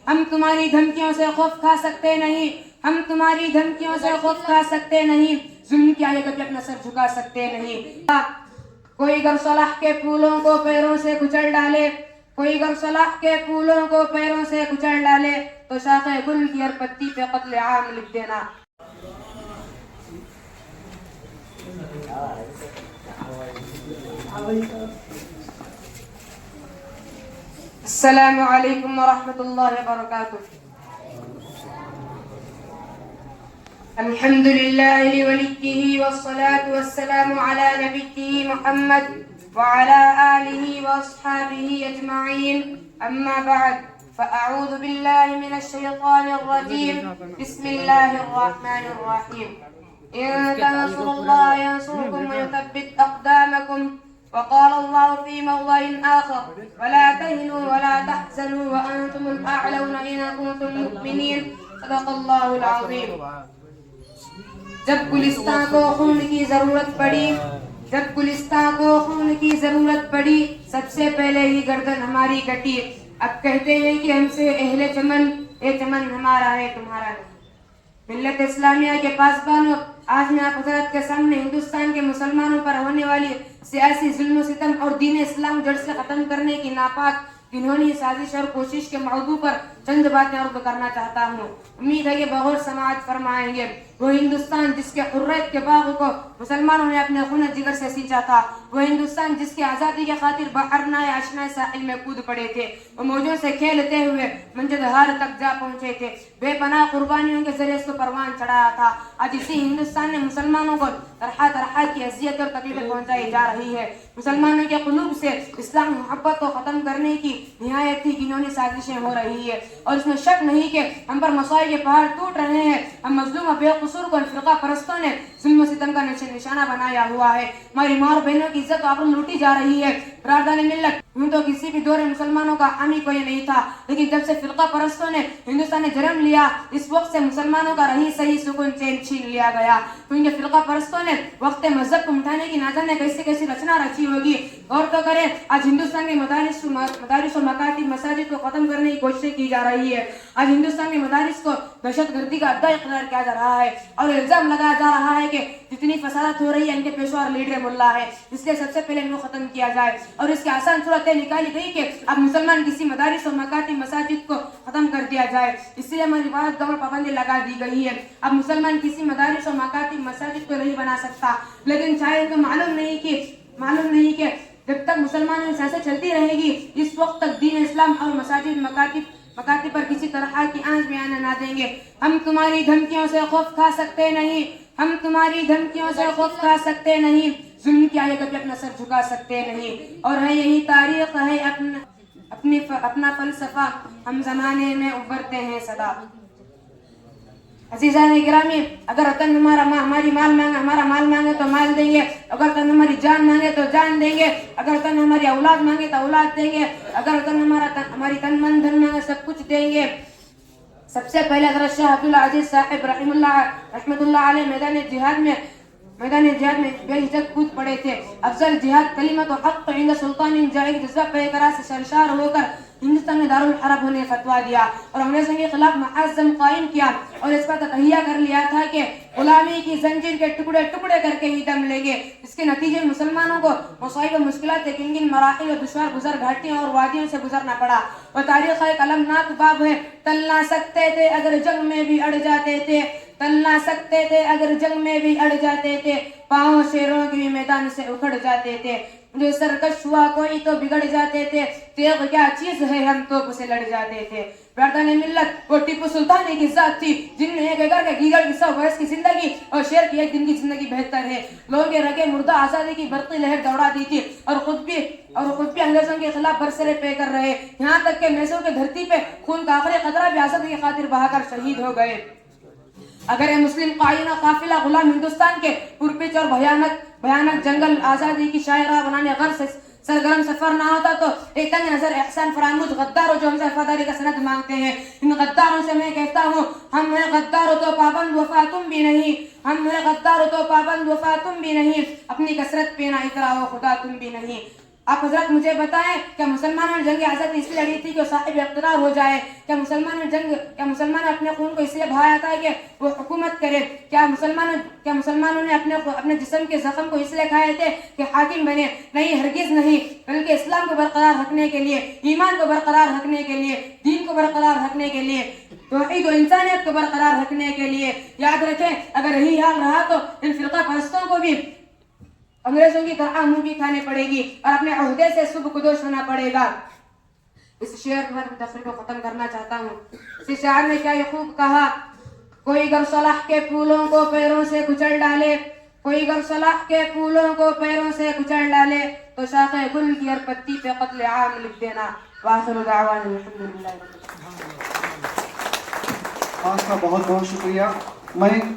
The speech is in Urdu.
ہم تمہاری دھمکیوں سے خوف کھا سکتے نہیں، ہم تمہاری دھمکیوں سے خوف کھا سکتے نہیں، ظلم کے آگے کبھی اپنا سر جھکا سکتے نہیں۔ کوئی اگر صلح کے پھولوں کو پیروں سے کچل ڈالے، کوئی اگر صلح کے پھولوں کو پیروں سے کچل ڈالے تو شاخ گل کی ہر پتی پہ قتل عام لکھ دینا۔ السلام علیکم ورحمۃ اللہ وبرکاتہ۔ الحمد للہ ولیہ والصلاة والسلام علی نبیہ محمد وعلى آلہ واصحابہ اجمعین، اما بعد فاعوذ باللہ من الشیطان الرجیم، بسم اللہ الرحمن الرحیم۔ ان تنصروا اللہ ینصرکم ویثبت اقدامکم، وقال اللہ فی موضع آخر ولا تهنوا ولا تحزنوا وانتم الاعلون ان کنتم مؤمنین، صدق اللہ العظیم۔ جب گلستان کو خون کی ضرورت پڑی، جب گلستان کو خون کی ضرورت پڑی، سب سے پہلے ہی گردن ہماری کٹی۔ اب کہتے ہیں کہ ہم سے اہل چمن، یہ چمن ہمارا ہے تمہارا نہیں۔ ملت اسلامیہ کے پاسبانوں، آج میں آپ حضرات کے سامنے ہندوستان کے مسلمانوں پر ہونے والی سیاسی ظلم و ستم اور دین اسلام جڑ سے ختم کرنے کی ناپاک گنہونی سازش اور کوشش کے موضوع پر چند باتیں عرض کرنا چاہتا ہوں۔ امید ہے کہ بغور سماعت فرمائیں گے۔ وہ ہندوستان جس کے حریت کے باغ کو مسلمانوں نے اپنے خون جگر سے سینچا تھا، وہ ہندوستان جس کی آزادی کے خاطر بحرنائے آشنائے ساحل میں کود پڑے تھے، وہ موجوں سے کھیلتے ہوئے منجد ہار تک جا پہنچے تھے، بے پناہ قربانیوں کے ذریعے اس کو پروان چڑھایا تھا۔ آج اسی ہندوستان نے مسلمانوں کو طرح طرح کی اذیت اور تکلیفیں پہنچائی جا رہی ہے۔ مسلمانوں کے قلوب سے اسلام محبت کو ختم کرنے کی نہایت ہی گنہونی سازشیں ہو رہی ہے، اور اس میں شک نہیں کہ ہم پر مصائب کے پہاڑ ٹوٹ رہے ہیں۔ ہم مظلوم و بے قصور کو فرقہ پرستوں نے ظلم و ستم کا نشانہ بنایا ہوا ہے۔ ہماری ماں اور بہنوں کی عزت آبرو لوٹی جا رہی ہے۔ برادران ملت، یوں تو کسی بھی دور مسلمانوں کا حامی کوئی نہیں تھا، لیکن جب سے فرقہ پرستوں نے ہندوستان نے جنم لیا، اس وقت سے مسلمانوں کا رہی صحیح سکون چین چھین لیا گیا، کیونکہ فرقہ پرستوں نے وقت مذہب کو مٹھانے کی نہ جانے کیسی کیسی رچنا رچی ہوگی۔ اور تو کریں، آج ہندوستان کے مدارس و مکاتب مساجد کو ختم کرنے کی کوششیں کی جا رہی ہے۔ آج ہندوستان کے مدارس کو دہشت گردی کا اڈہ اقرار کیا جا رہا ہے، اور الزام لگایا جا رہا ہے کہ جتنی فسادات ہو رہی ہے ان کے پیشوا اور لیڈر ملا ہے، اس لیے سب سے پہلے ان کو ختم کیا جائے۔ اور اس کی آسان صورت نکالی گئی کہ اب مسلمان کسی مدارس اور مکاتب مساجد کو ختم کر دیا جائے، اس لیے ہماری عبادت گاہوں پر پابندی لگا دی گئی ہے۔ اب مسلمان کسی مدارس اور مکاتب مساجد کو نہیں بنا سکتا، لیکن شاید ان کو معلوم نہیں کہ جب تک مسلمانوں کی سیاست چلتی رہے گی، اس وقت تک دین اسلام اور مساجد مکاتب پر کسی طرح کی آنچ بھی آنے نہ دیں گے۔ ہم تمہاری دھمکیوں سے خوف کھا سکتے نہیں، ہم تمہاری دھمکیوں سے خوف کھا سکتے نہیں، ظلم کے آگے کبھی اپنا سر جھکا سکتے نہیں، اور ہے یہی تاریخ ہے اپنا فلسفہ، ہم زمانے میں ابھرتے ہیں سدا۔ عزیزان گرامی، اگر وطن ہماری ہمارا مال مانگے تو مال دیں گے، اگر وطن ہماری جان مانگے تو جان دیں گے، اگر وطن ہماری اولاد مانگے تو اولاد دیں گے، اگر وطن ہماری تن من دھن مانگے سب کچھ دیں گے۔ سب سے پہلے حضرت شاہ عبدالعزیز صاحب رحمۃ اللہ علیہ میدان جہاد میں بے ہچک کود پڑے تھے۔ افضل جہاد کلمت حق عند سلطان جائر، جذبہ پیکرا سے سرشار ہو کر ہندوستان میں دارالحرب ہونے فتویٰ دیا اور انگریزوں کے خلاف معظم قائم کیا، اور اس پر تہیہ کر لیا تھا کہ غلامی کی زنجیر کے ٹکڑے ٹکڑے کر کے ہی دم لیں گے۔ اس کے نتیجے میں مسلمانوں کو مصائب و مشکلات کے کن کن مراحل و دشوار گزر گھاٹیوں اور وادیوں سے گزرنا پڑا، اور تاریخ ایک المناک باب ہے۔ ٹل نہ سکتے تھے اگر جنگ میں بھی اڑ جاتے تھے، ٹل نہ سکتے تھے اگر جنگ میں بھی اڑ جاتے تھے، پاؤں شیروں کے بھی میدان سے اکھڑ جاتے تھے، جو سرکش ہوا کوئی تو بگڑ جاتے تھے، تیغ کیا چیز ہے ہم توپ سے لڑ جاتے تھے۔ برادران ملت، وہ ٹیپو سلطان کی ذات تھی جن نے ایک اگر کے گیدڑ کی 100 برس کی زندگی اور شیر کی ایک دن کی زندگی بہتر ہے، لوگوں کے رگے مردہ آزادی کی برقی لہر دوڑا دی تھی، اور خود بھی انگریزوں کے خلاف برسرے پے کر رہے، یہاں تک کہ میسوں کے دھرتی پہ خون کا آخری قطرہ بھی آزادی کی خاطر بہا کر شہید ہو گئے۔ اگر یہ مسلم قائنہ قافلہ غلام ہندوستان کے پرپیچ اور بھیانک جنگل آزادی کی شاہراہ بنانے غرض سے سرگرم سفر نہ ہوتا تو ایک تنگ نظر احسان فراموش غداروں جو ہم سے وفاداری کا سند مانگتے ہیں، ان غداروں سے میں کہتا ہوں، ہم ہیں غدار تو پابند وفا تم بھی نہیں، ہم ہیں غدار تو پابند وفا تم بھی نہیں، اپنی کثرت پہ نہ اتراؤ خدا تم بھی نہیں۔ آپ حضرات مجھے بتائیں کیا مسلمانوں نے جنگ آزادی اس لیے لڑی تھی کہ وہ صاحب اقتدار ہو جائے؟ کیا مسلمان اپنے خون کو اس لیے بہایا تھا کہ وہ حکومت کرے؟ کیا مسلمانوں نے اپنے جسم کے زخم کو اس لیے کھائے تھے کہ حاکم بنے؟ نہیں، ہرگز نہیں، بلکہ اسلام کو برقرار رکھنے کے لیے، ایمان کو برقرار رکھنے کے لیے، دین کو برقرار رکھنے کے لیے، توحید و انسانیت کو برقرار رکھنے کے لیے۔ یاد رکھیں اگر یہی حال رہا تو ان فرقہ پرستوں کو بھی انگریزوں کی طرح منہ بھی کھانے پڑے گی اور اپنے عہدے سے صبح کدوش ہونا پڑے گا۔ اس شعر پر تفسیر کو ختم کرنا چاہتا ہوں۔ اس شعر نے کیا یہ خوب کہا، کوئی گر صلاح کے پھولوں کو پیروں سے کچل ڈالے، کوئی گر صلاح کے پھولوں کو پیروں سے کچل ڈالے تو شاخ گل کی ہر پتی پہ قتل عام لکھ دینا۔ وآخر دعوانا الحمدللہ۔ آپ کا بہت بہت شکریہ۔ میں